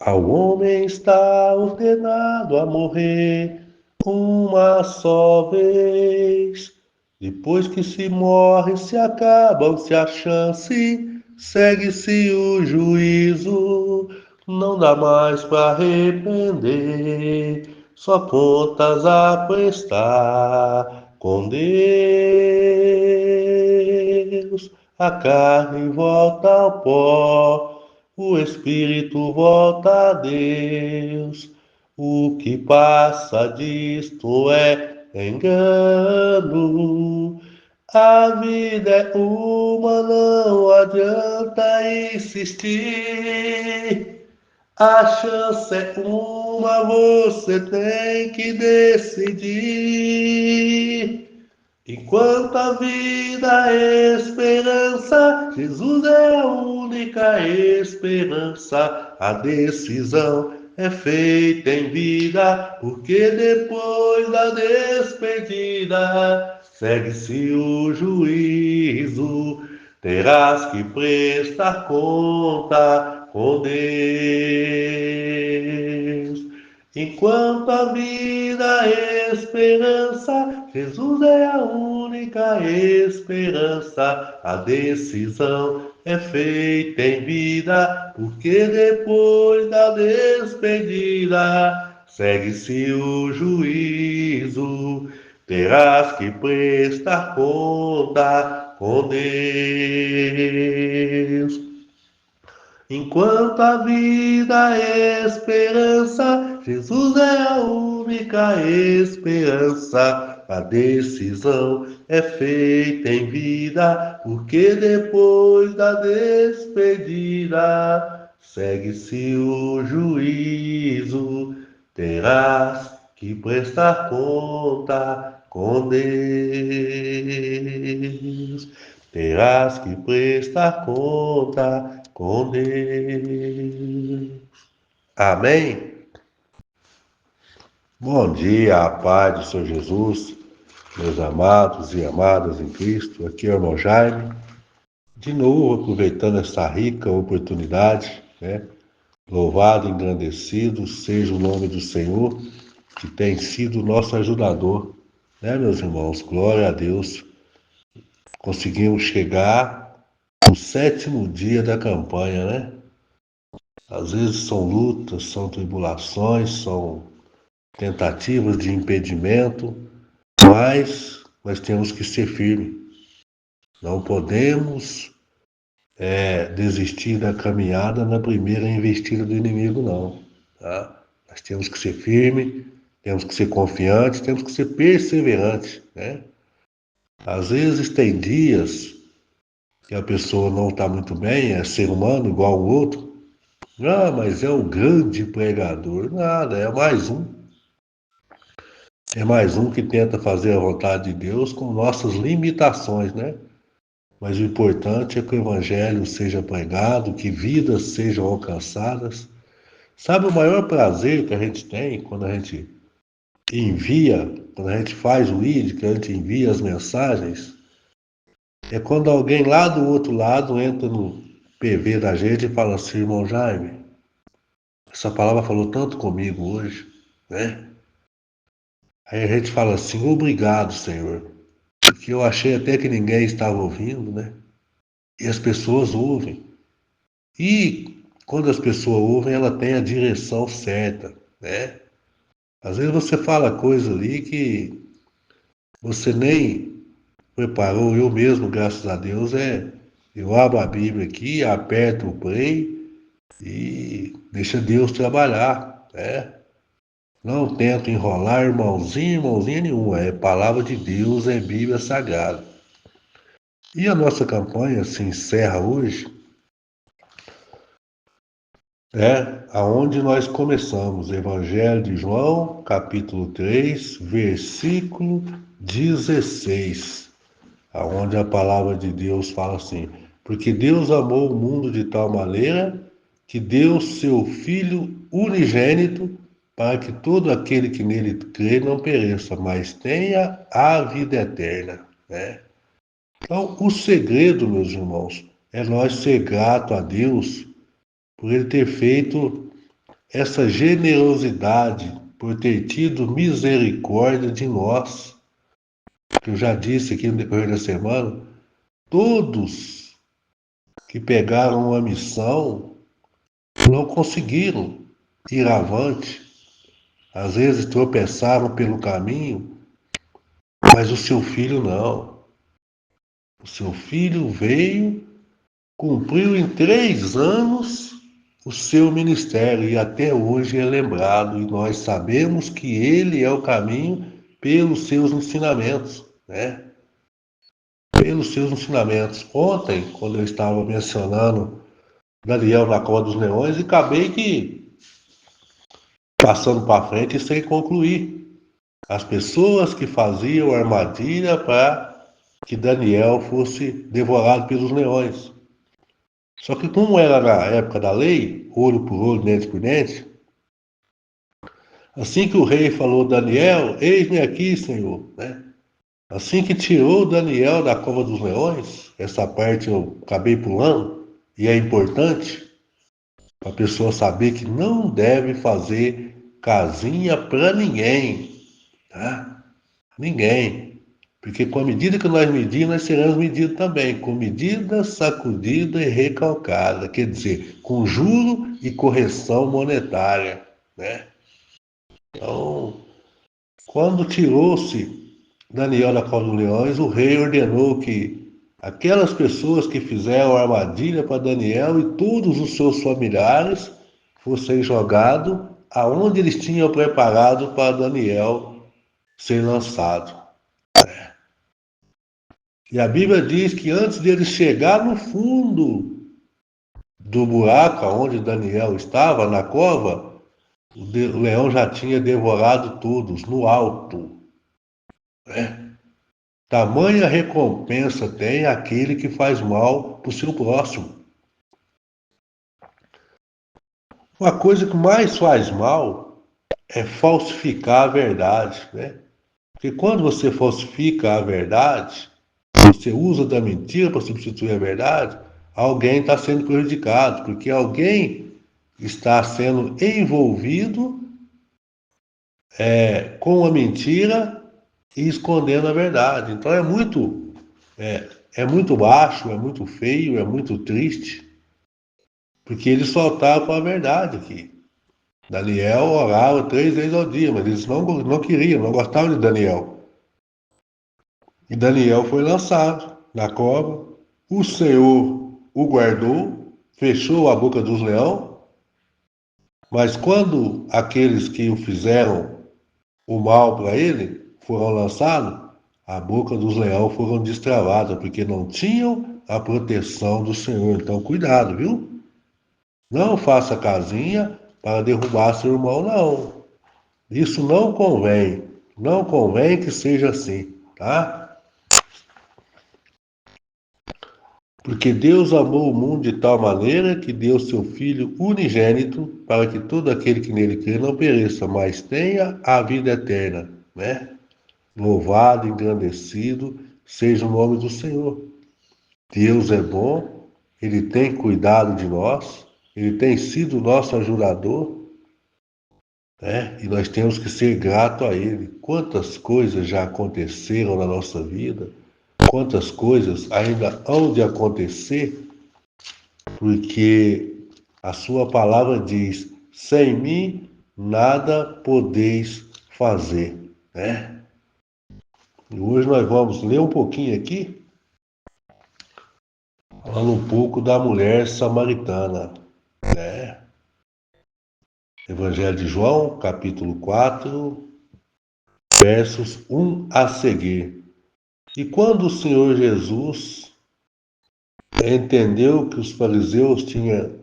Ao homem está ordenado a morrer uma só vez. Depois que se morre, se acabam-se a chance, segue-se o juízo. Não dá mais para arrepender, só contas a prestar com Deus. A carne volta ao pó, o espírito volta a Deus. O que passa disto é engano. A vida é uma, não adianta insistir. A chance é uma, você tem que decidir. Enquanto a vida é esperança, Jesus é a única esperança. A decisão é feita em vida, porque depois da despedida segue-se o juízo. Terás que prestar conta com Deus. Enquanto a vida é esperança, Jesus é a única esperança. A decisão é feita em vida, porque depois da despedida segue-se o juízo. Terás que prestar conta com Deus. Enquanto a vida é esperança, Jesus é a única esperança. A decisão é feita em vida, porque depois da despedida segue-se o juízo. Terás que prestar conta com Deus. Terás que prestar conta com Deus. Amém? Bom dia, a paz do Senhor Jesus, meus amados e amadas em Cristo. Aqui é o irmão Jaime. De novo, aproveitando essa rica oportunidade, né? Louvado e engrandecido seja o nome do Senhor, que tem sido nosso ajudador, né, meus irmãos? Glória a Deus. Conseguimos chegar no 7º dia da campanha, né? Às vezes são lutas, são tribulações, são tentativas de impedimento, mas nós temos que ser firmes. Não podemos desistir da caminhada na primeira investida do inimigo, não. Tá? Nós temos que ser firmes, temos que ser confiantes, temos que ser perseverantes, né? Às vezes tem dias que a pessoa não está muito bem, é ser humano igual o outro. Ah, mas é o grande pregador. Nada, é mais um. É mais um que tenta fazer a vontade de Deus com nossas limitações, né? Mas o importante é que o evangelho seja pregado, que vidas sejam alcançadas. Sabe o maior prazer que a gente tem quando a gente envia, quando a gente faz o ID, que a gente envia as mensagens? É quando alguém lá do outro lado entra no PV da gente e fala assim, irmão Jaime, essa palavra falou tanto comigo hoje, né? Aí a gente fala assim, obrigado, Senhor, porque eu achei até que ninguém estava ouvindo, né? E as pessoas ouvem. E quando as pessoas ouvem, ela tem a direção certa, né? Às vezes você fala coisa ali que você nem preparou. Eu mesmo, graças a Deus, eu abro a Bíblia aqui, aperto o play e deixa Deus trabalhar, né? Não tento enrolar irmãozinha nenhuma. É palavra de Deus, é Bíblia Sagrada. E a nossa campanha se encerra hoje, aonde nós começamos, Evangelho de João, capítulo 3, versículo 16, aonde a palavra de Deus fala assim: porque Deus amou o mundo de tal maneira que deu seu Filho unigênito para que todo aquele que nele crê não pereça, mas tenha a vida eterna, né? Então, o segredo, meus irmãos, é nós ser grato a Deus por ele ter feito essa generosidade por ter tido misericórdia de nós, que eu já disse aqui no decorrer da semana, todos que pegaram uma missão não conseguiram ir avante, às vezes tropeçaram pelo caminho, mas o seu filho não. O seu filho veio, cumpriu em 3 anos o seu ministério e até hoje é lembrado, e nós sabemos que ele é o caminho pelos seus ensinamentos, né? Pelos seus ensinamentos. Ontem, quando eu estava mencionando Daniel na cova dos leões, e acabei que passando para frente sem concluir. As pessoas que faziam armadilha para que Daniel fosse devorado pelos leões. Só que como era na época da lei, olho por olho, dente por dente, assim que o rei falou, Daniel, eis-me aqui, Senhor, né? Assim que tirou Daniel da cova dos leões, essa parte eu acabei pulando, e é importante para a pessoa saber que não deve fazer casinha para ninguém, tá? Ninguém. Porque com a medida que nós medimos, nós seremos medidos também, com medida, sacudida e recalcada, quer dizer, com juro e correção monetária, né? Então, quando tirou-se Daniel da cova dos leões, o rei ordenou que aquelas pessoas que fizeram armadilha para Daniel e todos os seus familiares fossem jogados aonde eles tinham preparado para Daniel ser lançado. E a Bíblia diz que antes dele chegar no fundo do buraco onde Daniel estava, na cova, o leão já tinha devorado todos, no alto. Né? Tamanha recompensa tem aquele que faz mal para o seu próximo. Uma coisa que mais faz mal é falsificar a verdade. Né? Porque quando você falsifica a verdade, você usa da mentira para substituir a verdade, alguém está sendo prejudicado, porque alguém está sendo envolvido com a mentira e escondendo a verdade. Então é muito baixo, é muito feio, é muito triste, porque eles soltavam a verdade aqui. Daniel orava 3 vezes ao dia, mas eles não queriam, não gostavam de Daniel. E Daniel foi lançado na cova. O Senhor o guardou, fechou a boca dos leões, mas quando aqueles que o fizeram o mal para ele foram lançados, a boca dos leões foram destravadas, porque não tinham a proteção do Senhor. Então, cuidado, viu? Não faça casinha para derrubar seu irmão, não. Isso não convém. Não convém que seja assim, tá? Porque Deus amou o mundo de tal maneira que deu seu Filho unigênito para que todo aquele que nele crê não pereça, mas tenha a vida eterna, né? Louvado, engrandecido seja o nome do Senhor. Deus é bom, Ele tem cuidado de nós, Ele tem sido nosso ajudador, né? E nós temos que ser gratos a Ele. Quantas coisas já aconteceram na nossa vida, quantas coisas ainda hão de acontecer, porque a sua palavra diz, sem mim nada podeis fazer, né? E hoje nós vamos ler um pouquinho aqui, falando um pouco da mulher samaritana, né? Evangelho de João, capítulo 4, versos 1 a seguir. E quando o Senhor Jesus entendeu que os fariseus tinham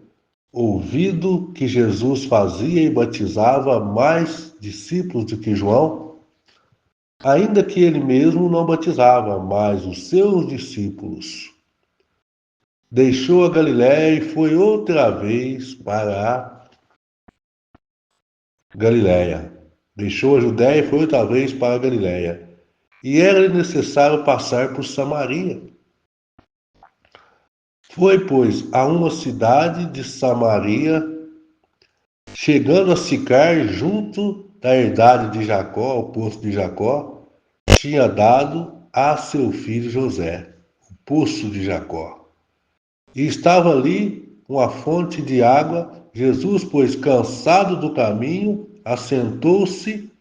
ouvido que Jesus fazia e batizava mais discípulos do que João, ainda que ele mesmo não batizava, mas os seus discípulos, deixou a Galiléia e foi outra vez para a Galiléia. Deixou a Judéia e foi outra vez para a Galiléia. E era necessário passar por Samaria. Foi, pois, a uma cidade de Samaria chegando a Sicar, junto da herdade de Jacó, o poço de Jacó, tinha dado a seu filho José, o poço de Jacó. E estava ali uma fonte de água. Jesus, pois, cansado do caminho, assentou-se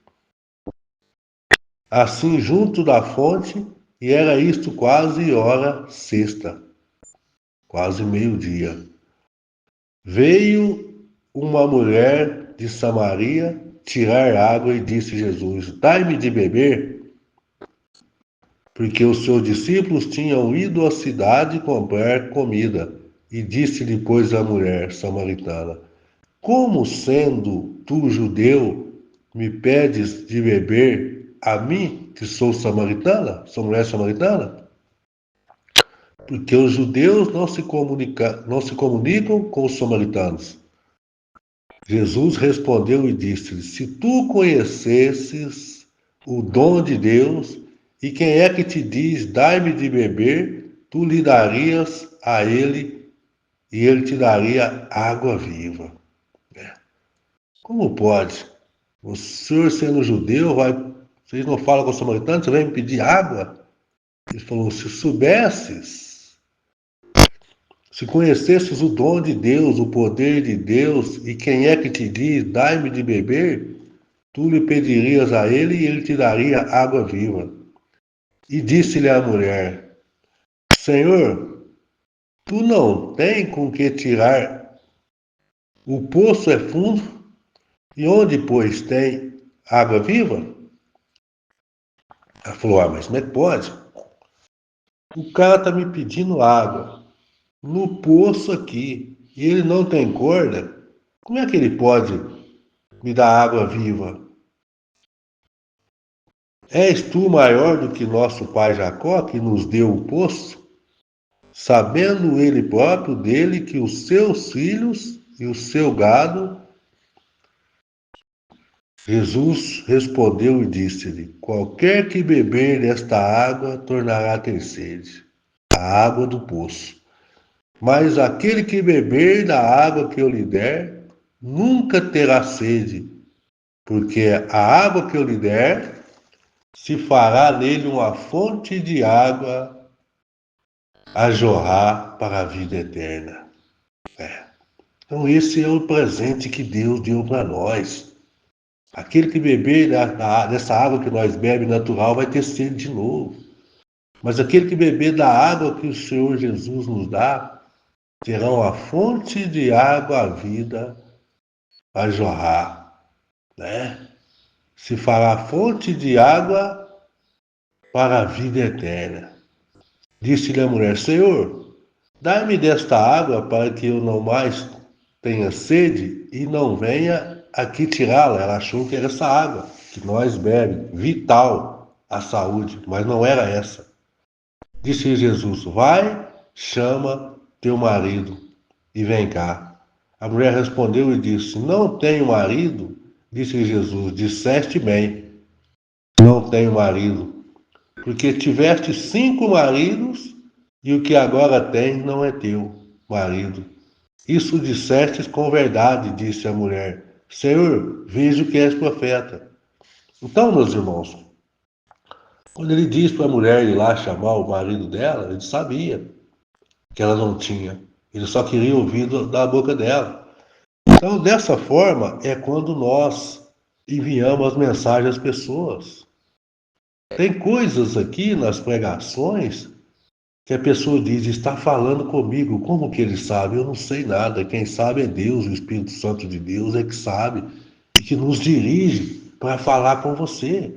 assim junto da fonte, e era isto quase hora sexta, quase meio-dia. Veio uma mulher de Samaria tirar água e disse Jesus: Dai-me de beber, porque os seus discípulos tinham ido à cidade comprar comida. E disse depois a mulher samaritana: Como sendo tu judeu, me pedes de beber a mim, que sou samaritana? Sou mulher samaritana? Porque os judeus não se comunicam com os samaritanos. Jesus respondeu e disse-lhe: Se tu conhecesses o dom de Deus, e quem é que te diz, dai-me de beber, tu lhe darias a ele, e ele te daria água viva. Como pode? O senhor sendo judeu, vocês não falam com os samaritanos, você vai me pedir água? Ele falou: Se soubesses, se conhecesses o dom de Deus, o poder de Deus, e quem é que te diz, dai-me de beber, tu lhe pedirias a ele e ele te daria água viva. E disse-lhe a mulher: Senhor, tu não tens com que tirar, o poço é fundo, e onde, pois, tem água viva? Ela falou: mas como é que pode? O cara está me pedindo água no poço aqui, e ele não tem corda. Como é que ele pode me dar água viva? És tu maior do que nosso pai Jacó, que nos deu o poço, sabendo ele próprio dele que os seus filhos e o seu gado. Jesus respondeu e disse-lhe: Qualquer que beber desta água tornará a ter sede, a água do poço. Mas aquele que beber da água que eu lhe der, nunca terá sede, porque a água que eu lhe der se fará nele uma fonte de água a jorrar para a vida eterna. Então esse é o presente que Deus deu para nós. Aquele que beber dessa água que nós bebemos natural vai ter sede de novo. Mas aquele que beber da água que o Senhor Jesus nos dá, terá uma fonte de água à vida a jorrar, né? Se fará fonte de água para a vida eterna. Disse-lhe a mulher: Senhor, dai-me desta água para que eu não mais tenha sede e não venha aqui tirá-la. Ela achou que era essa água que nós bebemos, vital à saúde, mas não era essa. Disse Jesus: Vai, chama teu marido e vem cá. A mulher respondeu e disse: Não tenho marido. Disse Jesus: Disseste bem, não tenho marido, porque tiveste 5 maridos e o que agora tens não é teu marido. Isso dissestes com verdade, disse a mulher. Senhor, vejo que és profeta. Então, meus irmãos, quando ele disse para a mulher ir lá chamar o marido dela, ele sabia que ela não tinha. Ele só queria ouvir da boca dela. Então, dessa forma, é quando nós enviamos as mensagens às pessoas. Tem coisas aqui nas pregações que a pessoa diz: está falando comigo. Como que ele sabe? Eu não sei nada. Quem sabe é Deus, o Espírito Santo de Deus é que sabe e que nos dirige para falar com você.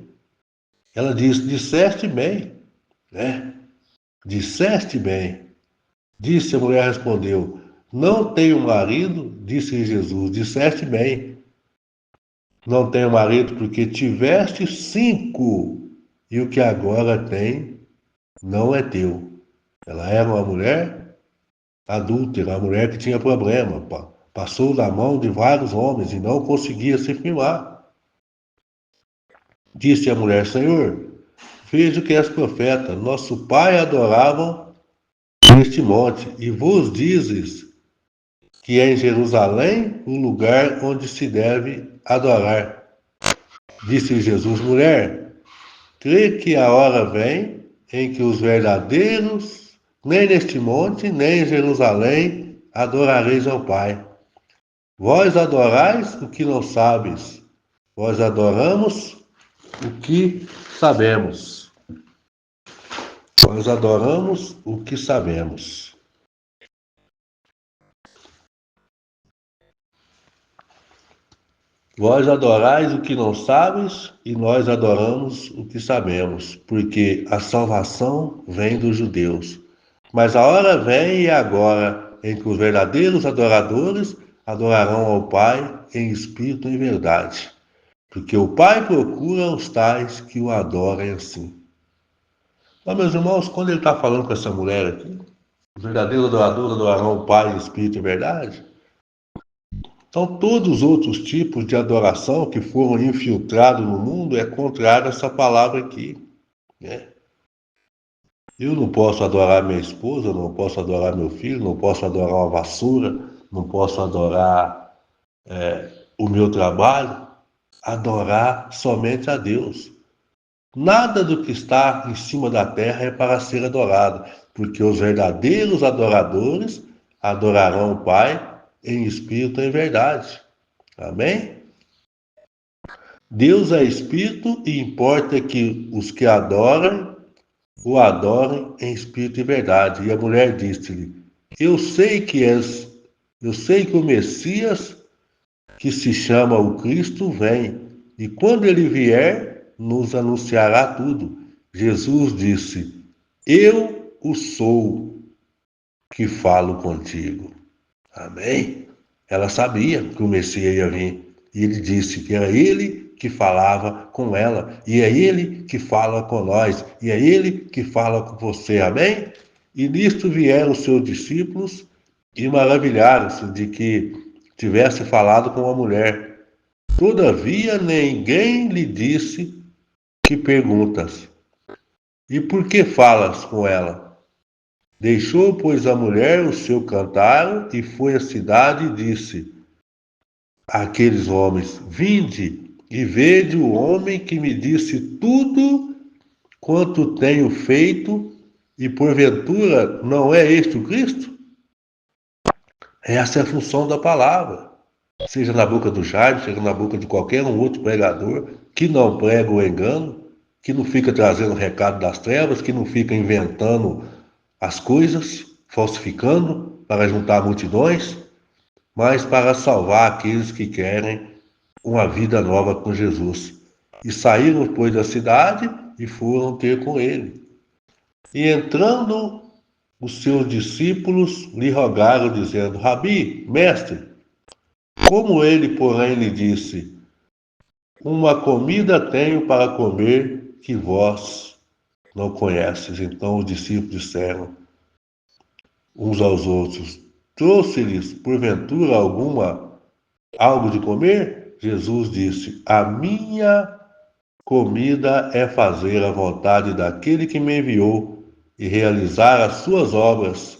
Ela diz: disseste bem, né? Disseste bem. Disse a mulher, respondeu: Não tenho marido. Disse Jesus: Disseste bem. Não tenho marido porque tiveste 5 e o que agora tem não é teu. Ela era uma mulher adúltera, uma mulher que tinha problema. Passou da mão de vários homens e não conseguia se firmar. Disse a mulher: Senhor, vejo que és profeta. Nosso pai adoravam neste monte, e vos dizes que é em Jerusalém o lugar onde se deve adorar. Disse Jesus: mulher, crê que a hora vem em que os verdadeiros, nem neste monte, nem em Jerusalém, adorareis ao Pai. Vós adorais o que não sabes, nós adoramos o que sabemos. Nós adoramos o que sabemos. Vós adorais o que não sabes e nós adoramos o que sabemos, porque a salvação vem dos judeus. Mas a hora vem e agora em que os verdadeiros adoradores adorarão ao Pai em espírito e em verdade. Porque o Pai procura os tais que o adorem assim. Então, meus irmãos, quando ele está falando com essa mulher aqui, os verdadeiros adoradores adorarão o Pai em espírito e em verdade. Então, todos os outros tipos de adoração que foram infiltrados no mundo é contrário a essa palavra aqui, né? Eu não posso adorar minha esposa, não posso adorar meu filho, não posso adorar uma vassoura, não posso adorar o meu trabalho. Adorar somente a Deus. Nada do que está em cima da terra é para ser adorado, porque os verdadeiros adoradores adorarão o Pai em espírito e em verdade. Amém? Deus é espírito e importa que os que adoram o adorem em espírito e verdade. E a mulher disse-lhe: Eu sei que o Messias, que se chama o Cristo, vem, e quando ele vier, nos anunciará tudo. Jesus disse: Eu o sou que falo contigo. Amém? Ela sabia que o Messias ia vir. E ele disse que era ele que falava com ela. E é ele que fala com nós. E é ele que fala com você. Amém? E nisto vieram os seus discípulos e maravilharam-se de que tivesse falado com uma mulher. Todavia ninguém lhe disse: que perguntas? E por que falas com ela? Deixou, pois, a mulher o seu cantaro e foi à cidade e disse àqueles homens: Vinde e vede o homem que me disse tudo quanto tenho feito, e porventura não é este o Cristo? Essa é a função da palavra. Seja na boca do Jairo, seja na boca de qualquer um outro pregador, que não prega o engano, que não fica trazendo recado das trevas, que não fica inventando as coisas, falsificando para juntar multidões, mas para salvar aqueles que querem uma vida nova com Jesus. E saíram, pois, da cidade e foram ter com ele. E entrando, os seus discípulos lhe rogaram, dizendo: Rabi, mestre, como ele, porém, lhe disse: Uma comida tenho para comer que vós não conheces. Então os discípulos disseram uns aos outros: Trouxe-lhes, porventura, algo de comer? Jesus disse: A minha comida é fazer a vontade daquele que me enviou e realizar as suas obras.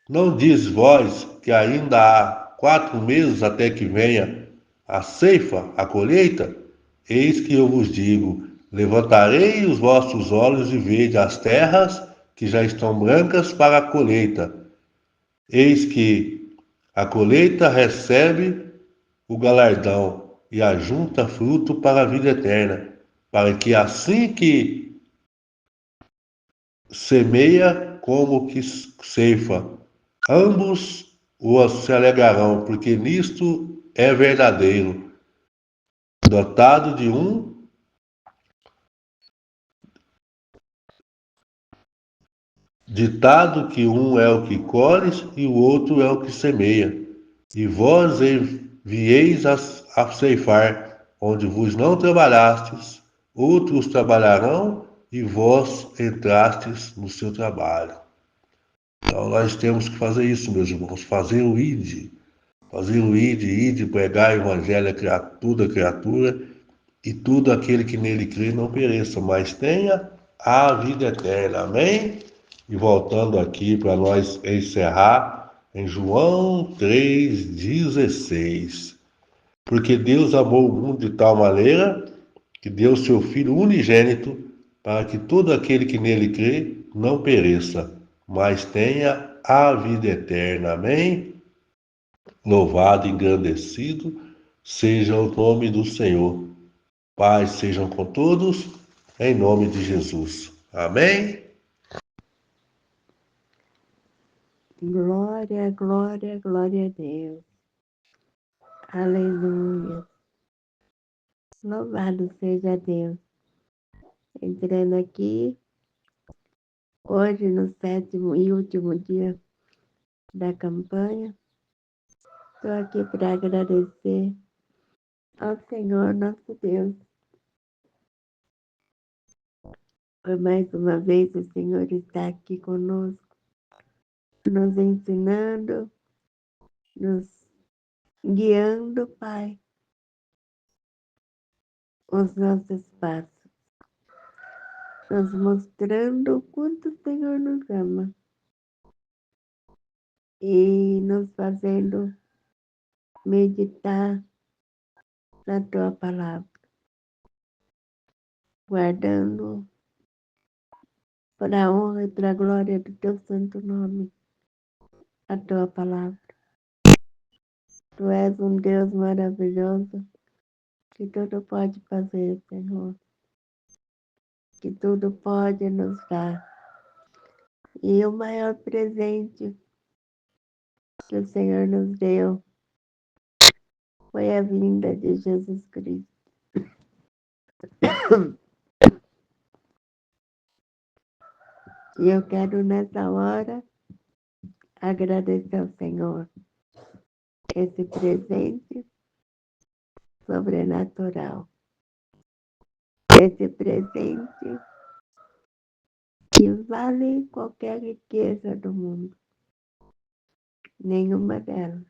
Não diz vós que ainda há 4 meses até que venha a ceifa, a colheita? Eis que eu vos digo: levantarei os vossos olhos e vede as terras que já estão brancas para a colheita. Eis que a colheita recebe o galardão e ajunta fruto para a vida eterna, para que assim que semeia como que ceifa, ambos se alegrarão, porque nisto é verdadeiro. Dotado de ditado que um é o que colhe e o outro é o que semeia. E vós envieis a ceifar, onde vos não trabalhastes, outros trabalharão e vós entrastes no seu trabalho. Então nós temos que fazer isso, meus irmãos, fazer o ide, pregar o evangelho a toda criatura, e tudo aquele que nele crê não pereça, mas tenha a vida eterna. Amém? E voltando aqui para nós encerrar, em João 3,16. Porque Deus amou o mundo de tal maneira que deu seu Filho unigênito para que todo aquele que nele crê não pereça, mas tenha a vida eterna. Amém? Louvado e engrandecido seja o nome do Senhor. Paz sejam com todos, em nome de Jesus. Amém? Glória, glória, glória a Deus. Aleluia. Louvado seja Deus. Entrando aqui, hoje no 7º e último dia da campanha, estou aqui para agradecer ao Senhor nosso Deus. Por mais uma vez o Senhor está aqui conosco, nos ensinando, nos guiando, Pai, os nossos passos, nos mostrando o quanto o Senhor nos ama e nos fazendo meditar na Tua palavra, guardando para a honra e para a glória do Teu santo nome, a Tua palavra. Tu és um Deus maravilhoso que tudo pode fazer, Senhor, que tudo pode nos dar. E o maior presente que o Senhor nos deu foi a vinda de Jesus Cristo. E eu quero nessa hora agradecer ao Senhor esse presente sobrenatural, esse presente que vale qualquer riqueza do mundo, nenhuma delas,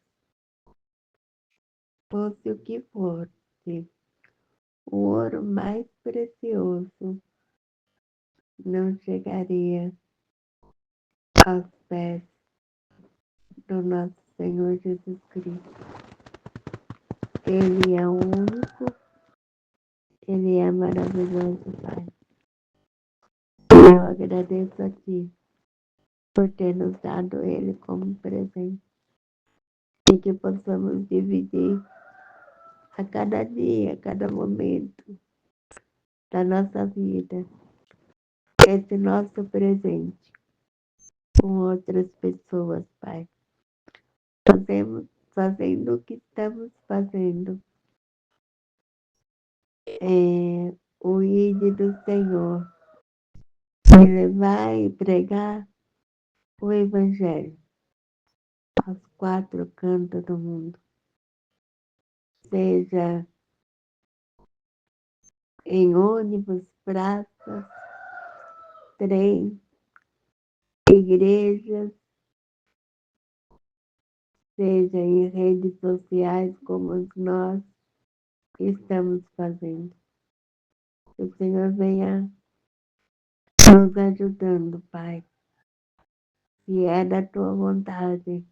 fosse o que fosse, o ouro mais precioso não chegaria aos pés do nosso Senhor Jesus Cristo. Ele é o único, Ele é maravilhoso, Pai. Eu agradeço a Ti por ter nos dado Ele como presente e que possamos dividir a cada dia, a cada momento da nossa vida esse nosso presente com outras pessoas, Pai. Fazendo o que estamos fazendo. O ID do Senhor e levar e pregar o Evangelho aos 4 cantos do mundo, seja em ônibus, praças, trem, igrejas, seja em redes sociais como nós estamos fazendo. Que o Senhor venha nos ajudando, Pai. Se é da Tua vontade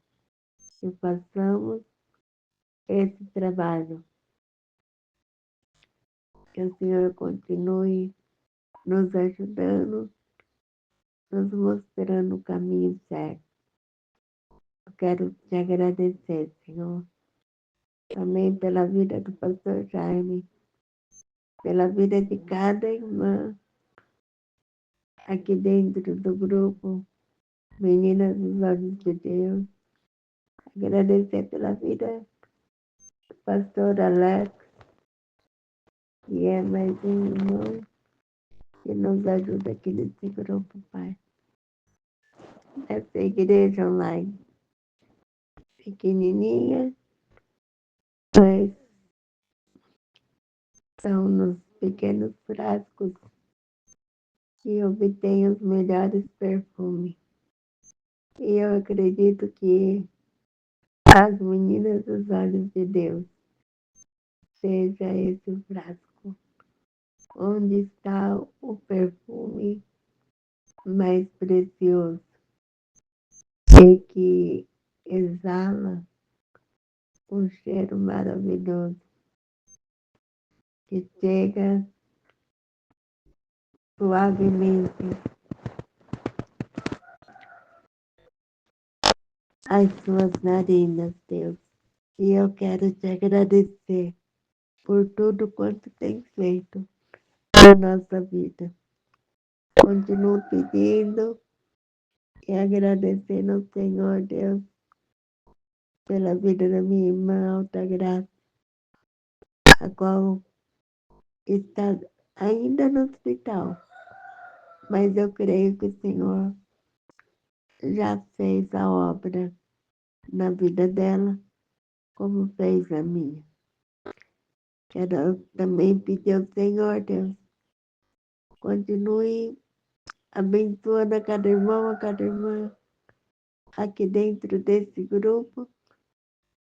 que façamos esse trabalho. Que o Senhor continue nos ajudando, nos mostrando o caminho certo. Eu quero te agradecer, Senhor, também pela vida do pastor Jaime, pela vida de cada irmã aqui dentro do grupo Meninas dos Olhos de Deus. Agradecer pela vida do pastor Alex, que é mais um irmão que nos ajuda aqui nesse grupo, Pai. Essa igreja online, pequenininha, mas são nos pequenos frascos que obtém os melhores perfumes. E eu acredito que as meninas dos olhos de Deus seja esse frasco onde está o perfume mais precioso e que exala um cheiro maravilhoso que chega suavemente às suas narinas, Deus. E eu quero te agradecer por tudo quanto tem feito na nossa vida. Continuo pedindo e agradecendo ao Senhor Deus pela vida da minha irmã Alta Graça, a qual está ainda no hospital, mas eu creio que o Senhor já fez a obra na vida dela, como fez a minha. Quero também pedir ao Senhor Deus, continue abençoando a cada irmão, a cada irmã aqui dentro desse grupo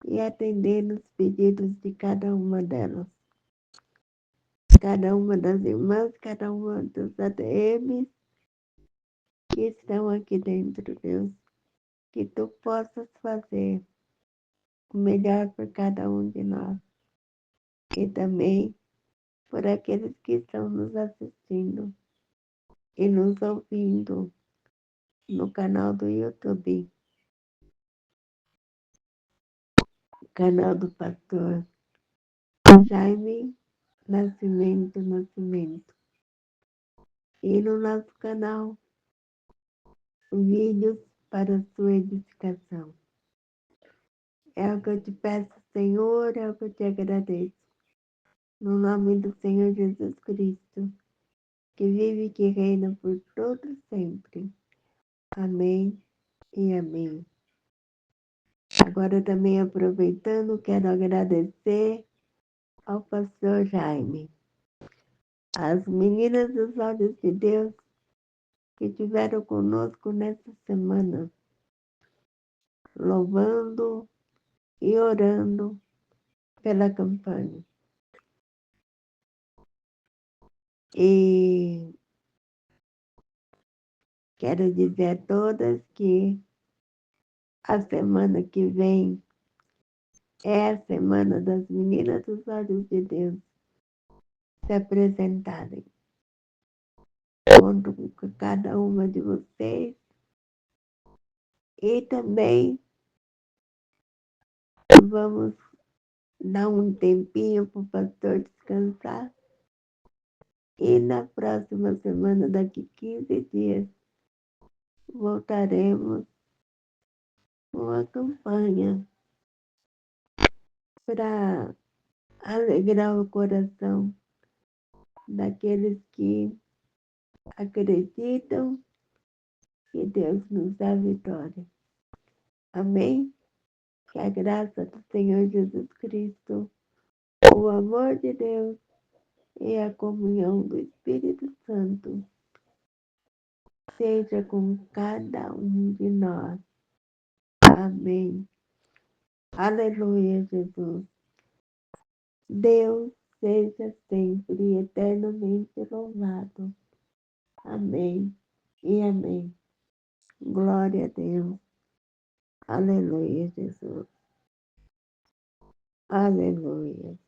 e atendendo os pedidos de cada uma delas. Cada uma das irmãs, cada uma dos ADMs que estão aqui dentro, Deus. Que tu possas fazer o melhor por cada um de nós. E também por aqueles que estão nos assistindo e nos ouvindo no canal do YouTube, canal do pastor Jaime Nascimento. E no nosso canal, vídeos para sua edificação. É o que eu te peço, Senhor, é o que eu te agradeço. No nome do Senhor Jesus Cristo, que vive e que reina por todo sempre. Amém e amém. Agora também aproveitando, quero agradecer ao pastor Jaime, as meninas dos olhos de Deus que estiveram conosco nessa semana, louvando e orando pela campanha. E quero dizer a todas que a semana que vem é a semana das meninas dos olhos de Deus se apresentarem. Conto com cada uma de vocês e também vamos dar um tempinho para o pastor descansar e na próxima semana, daqui 15 dias, voltaremos com a campanha para alegrar o coração daqueles que acreditam que Deus nos dá vitória. Amém? Que a graça do Senhor Jesus Cristo, o amor de Deus e a comunhão do Espírito Santo seja com cada um de nós. Amém. Aleluia, Jesus. Deus seja sempre e eternamente louvado. Amém e amém. Glória a Deus. Aleluia, Jesus. Aleluia.